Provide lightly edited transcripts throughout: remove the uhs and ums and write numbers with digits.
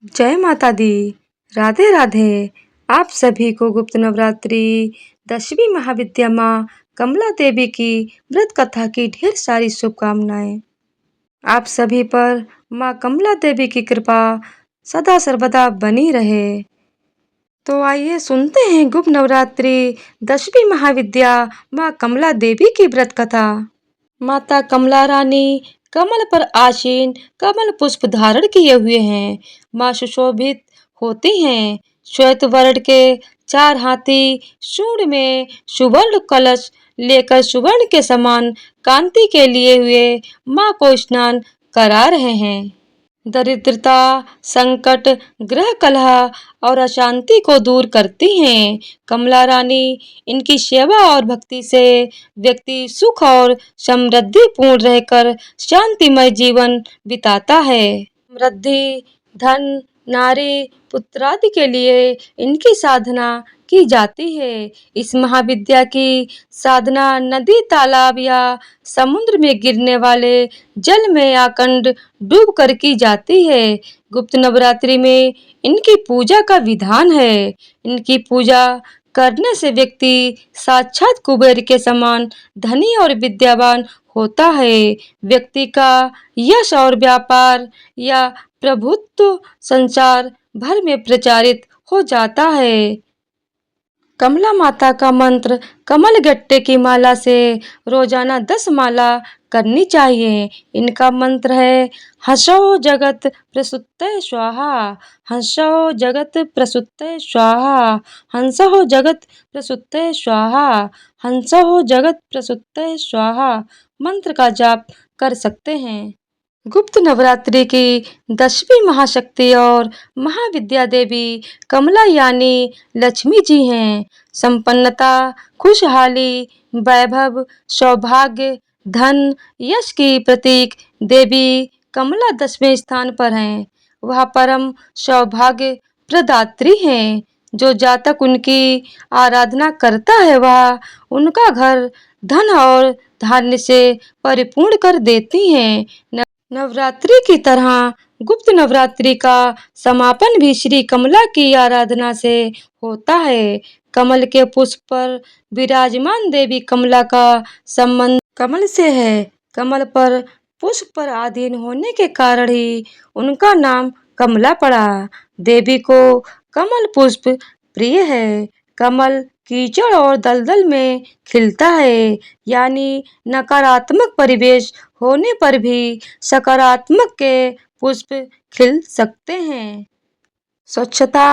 जय माता दी। राधे राधे। आप सभी को गुप्त नवरात्रि 10वीं महाविद्या माँ कमला देवी की व्रत कथा की ढेर सारी शुभकामनाएं। आप सभी पर माँ कमला देवी की कृपा सदा सर्वदा बनी रहे। तो आइए सुनते हैं गुप्त नवरात्रि 10वीं महाविद्या माँ कमला देवी की व्रत कथा। माता कमला रानी कमल पर आसीन कमल पुष्प धारण किए हुए हैं। माँ सुशोभित होती हैं। श्वेत वर्ण के 4 हाथी सूंड में सुवर्ण कलश लेकर सुवर्ण के समान कांति के लिए हुए माँ को स्नान करा रहे हैं। दरिद्रता, संकट, ग्रह कलह और अशांति को दूर करती हैं। कमला रानी इनकी सेवा और भक्ति से व्यक्ति सुख और समृद्धि पूर्ण रहकर शांतिमय जीवन बिताता है। समृद्धि, धन, नारी, पुत्र आदि के लिए इनकी साधना की जाती है। इस महाविद्या की साधना नदी, तालाब या समुद्र में गिरने वाले जल में अखंड डूब कर की जाती है। गुप्त नवरात्रि में इनकी पूजा का विधान है। इनकी पूजा करने से व्यक्ति साक्षात कुबेर के समान धनी और विद्यावान होता है। व्यक्ति का यश और व्यापार या प्रभुत्व संसार भर में प्रचारित हो जाता है। कमला माता का मंत्र कमल गट्टे की माला से रोजाना 10 माला करनी चाहिए। इनका मंत्र है हंसो जगत प्रसूते स्वाहा, हंसो जगत प्रसूते स्वाहा, हंसो जगत प्रसूते स्वाहा, हंसो जगत प्रसूते स्वाहा मंत्र का जाप कर सकते हैं। गुप्त नवरात्रि की 10वीं महाशक्ति और महाविद्या देवी कमला यानी लक्ष्मी जी हैं। संपन्नता, खुशहाली, वैभव, सौभाग्य, धन, यश की प्रतीक देवी कमला 10वें स्थान पर हैं। वह परम सौभाग्य प्रदात्री हैं। जो जातक उनकी आराधना करता है वह उनका घर धन और धान्य से परिपूर्ण कर देती हैं। नवरात्रि की तरह गुप्त नवरात्रि का समापन भी श्री कमला की आराधना से होता है। कमल के पुष्प पर विराजमान देवी कमला का संबंध कमल से है। कमल पर पुष्प पर आधीन होने के कारण ही उनका नाम कमला पड़ा। देवी को कमल पुष्प प्रिय है। कमल कीचड़ और दलदल में खिलता है, यानी नकारात्मक परिवेश होने पर भी सकारात्मक के पुष्प खिल सकते हैं। स्वच्छता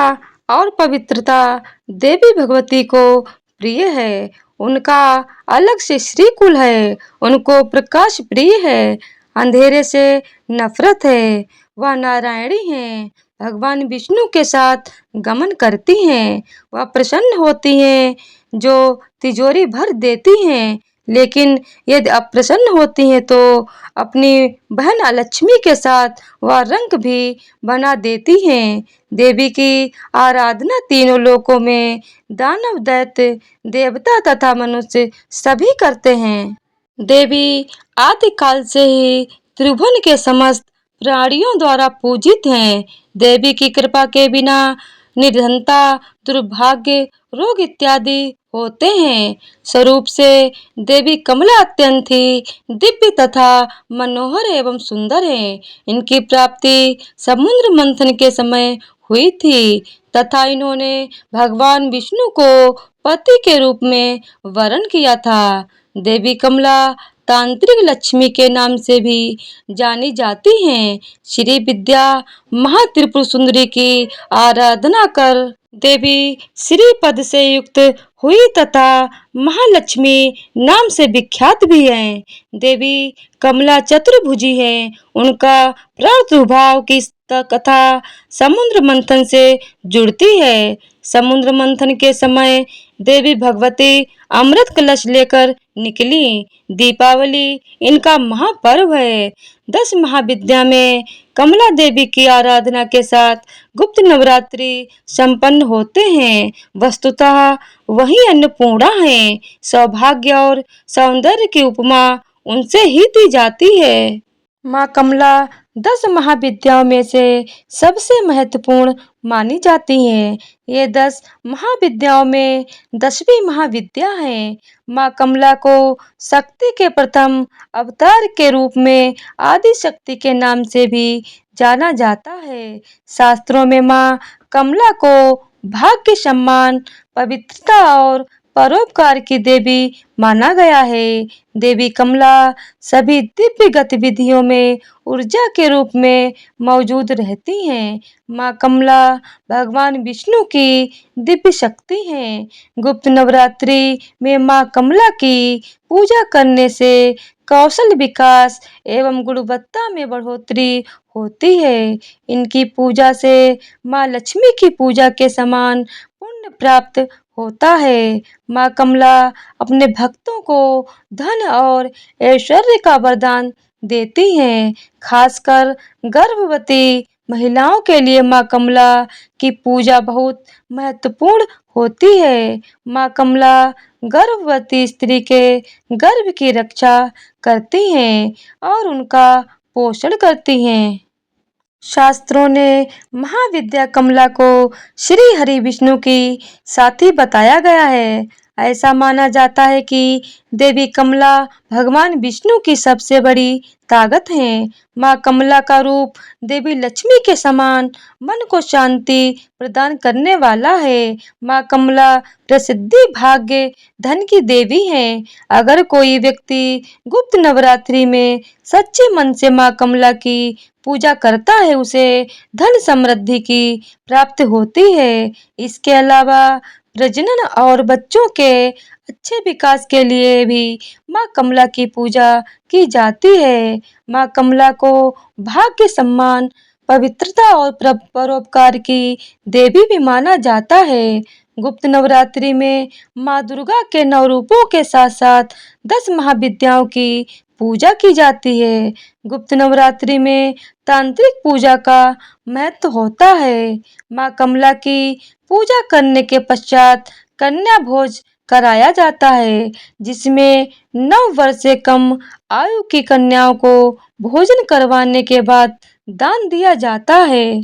और पवित्रता देवी भगवती को प्रिय है। उनका अलग से श्रीकुल है। उनको प्रकाश प्रिय है। अंधेरे से नफरत है। वह नारायणी हैं। भगवान विष्णु के साथ गमन करती हैं। वह प्रसन्न होती हैं जो तिजोरी भर देती हैं, लेकिन यदि अप्रसन्न होती हैं तो अपनी बहन लक्ष्मी के साथ वह रंग भी बना देती हैं। देवी की आराधना तीनों लोकों में दानव, दैत्य, देवता तथा मनुष्य सभी करते हैं। देवी आदिकाल से ही त्रिभुवन के समस्त प्राणियों द्वारा पूजित हैं। देवी की कृपा के बिना निर्धनता, दुर्भाग्य, रोग इत्यादि होते हैं। स्वरूप से देवी कमला अत्यंत ही दिव्य तथा मनोहर एवं सुंदर है। इनकी प्राप्ति समुद्र मंथन के समय हुई थी तथा इन्होंने भगवान विष्णु को पति के रूप में वरण किया था। देवी कमला तांत्रिक लक्ष्मी के नाम से भी जानी जाती हैं। श्री विद्या महात्रिपुर सुंदरी की आराधना कर देवी श्री पद से युक्त हुई तथा महालक्ष्मी नाम से विख्यात भी हैं। देवी कमला चतुर्भुजी हैं। उनका प्रादुर्भाव की कथा समुद्र मंथन से जुड़ती है। समुद्र मंथन के समय देवी भगवती अमृत कलश लेकर निकली। दीपावली इनका महापर्व है। 10 महाविद्या में कमला देवी की आराधना के साथ गुप्त नवरात्रि संपन्न होते हैं। वस्तुतः वही अन्नपूर्णा है। सौभाग्य और सौंदर्य की उपमा उनसे ही दी जाती है। माँ कमला 10 महाविद्याओं में से सबसे महत्वपूर्ण मानी जाती हैं। ये 10 महाविद्याओं में 10वीं महाविद्या है। माँ कमला को शक्ति के प्रथम अवतार के रूप में आदि शक्ति के नाम से भी जाना जाता है। शास्त्रों में माँ कमला को भाग्य, सम्मान, पवित्रता और परोपकार की देवी माना गया है। देवी कमला सभी दिव्य गतिविधियों में ऊर्जा के रूप में मौजूद रहती हैं। माँ कमला भगवान विष्णु की दिव्य शक्ति है। गुप्त नवरात्रि में माँ कमला की पूजा करने से कौशल विकास एवं गुणवत्ता में बढ़ोतरी होती है। इनकी पूजा से माँ लक्ष्मी की पूजा के समान पुण्य प्राप्त होता है। माँ कमला अपने भक्तों को धन और ऐश्वर्य का वरदान देती हैं। खासकर गर्भवती महिलाओं के लिए माँ कमला की पूजा बहुत महत्वपूर्ण होती है। माँ कमला गर्भवती स्त्री के गर्भ की रक्षा करती हैं और उनका पोषण करती हैं। शास्त्रों ने महाविद्या कमला को श्री हरि विष्णु की साथी बताया गया है। ऐसा माना जाता है कि देवी कमला भगवान विष्णु की सबसे बड़ी ताकत है। माँ कमला का रूप देवी लक्ष्मी के समान मन को शांति प्रदान करने वाला है। माँ कमला प्रसिद्धि, भाग्य, धन की देवी है। अगर कोई व्यक्ति गुप्त नवरात्रि में सच्चे मन से माँ कमला की पूजा करता है, उसे धन समृद्धि की प्राप्ति होती है। इसके अलावा प्रजनन और बच्चों के अच्छे विकास के लिए भी माँ कमला की पूजा की जाती है। माँ कमला को भाग्य, सम्मान, पवित्रता और परोपकार की देवी भी माना जाता है। गुप्त नवरात्रि में माँ दुर्गा के 9 रूपों के साथ साथ 10 महाविद्याओं की पूजा की जाती है। गुप्त नवरात्रि में तांत्रिक पूजा का महत्व होता है। माँ कमला की पूजा करने के पश्चात कन्या भोज कराया जाता है, जिसमें 9 वर्ष से कम आयु की कन्याओं को भोजन करवाने के बाद दान दिया जाता है।